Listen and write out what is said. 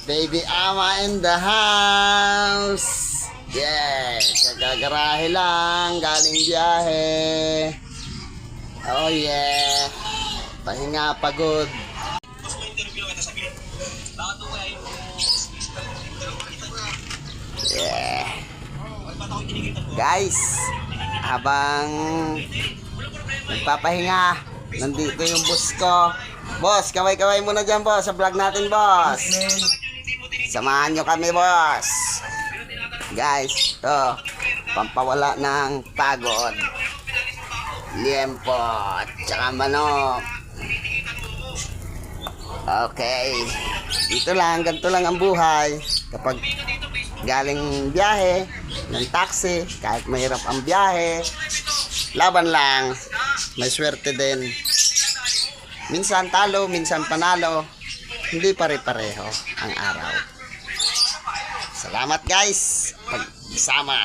Baby Ama in the house. Yeah, kagagarahe lang, galing biyahe. Oh yeah, pahinga pagod. Yeah. Guys, habang nagpapahinga, nandito yung boss ko. Boss, kaway-kaway muna dyan boss, sa vlog natin boss. Samahan nyo kami boss. Guys, to pampawala ng pagod. Liempo, tsaka manok. Okay, dito lang, ganito lang ang buhay. Kapag galing biyahe ng taxi, kahit mahirap ang biyahe, laban lang, may swerte din. Minsan talo, minsan panalo, hindi pare-pareho ang araw. Salamat guys, pagsama.